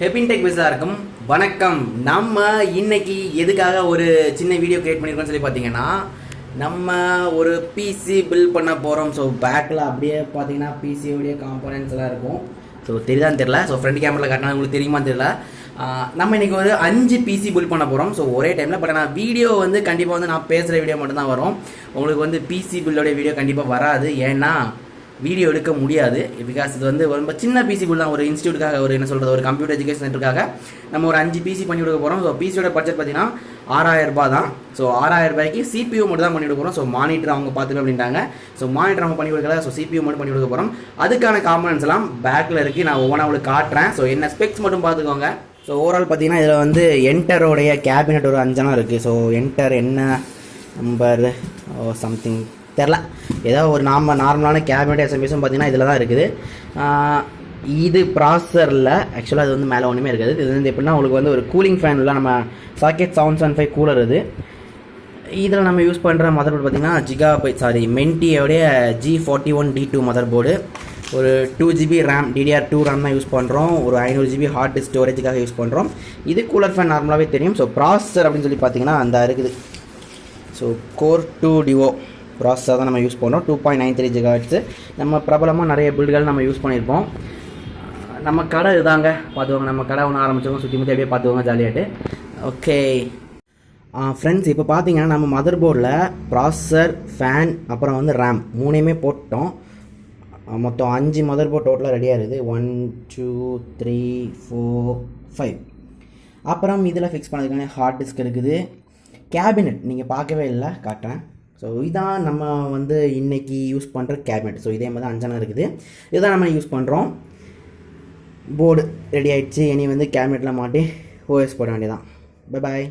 ஹெபின் tech விசாருக்கும் வணக்கம். நம்ம இன்னைக்கு எதுக்காக ஒரு சின்ன வீடியோ கிரியேட் பண்ணியிருக்கோம்னு சொல்லி பார்த்தீங்கன்னா, நம்ம ஒரு பிசி பில்ட் பண்ண போகிறோம். ஸோ பேக்கில் அப்படியே பார்த்தீங்கன்னா பிசியோடைய காம்போனன்ட்ஸ் எல்லாம் இருக்கும். ஸோ தெரியுதான்னு தெரியல. ஸோ ஃப்ரண்ட் கேமரா காட்டினா உங்களுக்கு தெரியுமான்னு தெரியல. நம்ம இன்றைக்கி ஒரு 5 பிசி பில்ட் பண்ண போகிறோம். ஸோ ஒரே டைமில். பட் ஆனால் வீடியோ வந்து கண்டிப்பாக வந்து நான் பேசுகிற வீடியோ மட்டும்தான் வரும். உங்களுக்கு வந்து பிசி பில்டோடைய வீடியோ கண்டிப்பாக வராது. ஏன்னா வீடியோ எடுக்க முடியாது. பிகாஸ் இது வந்து ரொம்ப சின்ன பிசி பில் தான். ஒரு இன்ஸ்டியூட்டுக்காக, ஒரு என்ன சொல்கிறது, ஒரு கம்ப்யூட்டர் எஜுகேஷன் சென்டருக்காக நம்ம ஒரு 5 பிசி பண்ணி கொடுக்க போகிறோம். ஸோ பிசியோட பட்ஜெட் பார்த்தீங்கன்னா 6000 ரூபாய் தான். ஸோ 6000 ரூபாய்க்கு சிபியூ மட்டும் தான் பண்ணி கொடுக்க போகிறோம். ஸோ மானிட்டர் அவங்க பார்த்துக்க அப்படின்ட்டாங்க. ஸோ மானிட்டர் அவங்க பண்ணி கொடுக்கல. ஸோ சிபியூ மட்டும் பண்ணி கொடுக்க போகிறோம். அதுக்கான காம்பனன்ட்ஸ் எல்லாம் பேக்கில் இருக்குது. நான் ஒவ்வொன்றா உங்களுக்கு காட்டுறேன். ஸோ என்ன ஸ்பெக்ஸ் மட்டும் பார்த்துக்கோங்க. ஸோ ஓவரால் பார்த்தீங்கன்னா இதில் வந்து என்டரோடைய கேபினெட் ஒரு 5 இருக்குது. ஸோ என்டர் என்ன நம்பர் சம்திங் தெரில, ஏதோ ஒரு நார்மலான கேபினெட் எஸ்எம்பிஎஸும் பார்த்தீங்கன்னா இதில் தான் இருக்குது. இது ப்ராசரில் ஆக்சுவலாக அது வந்து மேலே ஒன்றுமே இருக்காது. இது வந்து எப்படின்னா உங்களுக்கு வந்து ஒரு கூலிங் ஃபேன் இல்லை, நம்ம சாக்கெட் 775 கூலர் இது. இதில் நம்ம யூஸ் பண்ணுற மதர் போர்டு பார்த்தீங்கன்னா மென்டியோடைய G41D2 மதர் போர்டு. ஒரு 2GB ரேம், DDR2 ரேம் தான் யூஸ் பண்ணுறோம். ஒரு 500GB ஹார்ட் டிஸ்க் ஸ்டோரேஜுக்காக யூஸ் பண்ணுறோம். இது கூலர் ஃபேன் நார்மலாகவே தெரியும். ஸோ ப்ராசர் அப்படின்னு சொல்லி பார்த்தீங்கன்னா அந்த இருக்குது. ஸோ கோர் 2 டிவோ ப்ராசஸாக தான் நம்ம யூஸ் பண்ணுறோம். 2.93 GHz. நம்ம பிரபலமாக நிறைய பில்டுகள் நம்ம யூஸ் பண்ணியிருப்போம். நம்ம கடை இதாங்க பார்த்துக்கோங்க. நம்ம கடை ஒன்று ஆரம்பிச்சிருக்கோம். சுற்றி முற்றி அப்படியே பார்த்துக்கோங்க ஜாலியாகிட்டு. ஓகே ஃப்ரெண்ட்ஸ், இப்போ பார்த்தீங்கன்னா நம்ம மதர் போர்டில் ப்ராசஸர், ஃபேன், அப்புறம் வந்து ரேம் 3மே போட்டோம். மொத்தம் 5 மதர் போர்ட் டோட்டலாக ரெடியாக இருக்குது. 1 2 3 4 5. அப்புறம் இதில் ஃபிக்ஸ் பண்ணதுக்கான ஹார்ட் டிஸ்க் இருக்குது. கேபினெட் நீங்கள் பார்க்கவே இல்லை, காட்டுறேன். ஸோ இதான் நம்ம வந்து இன்றைக்கி யூஸ் பண்ணுற கேபினெட். ஸோ இதே மாதிரி 5 இருக்குது. இதுதான் நம்ம யூஸ் பண்ணுறோம். போர்டு ரெடி ஆகிடுச்சு. இனி வந்து கேபினெட்டில் மாட்டி ஓஎஸ் போட வேண்டியதான். Bye bye.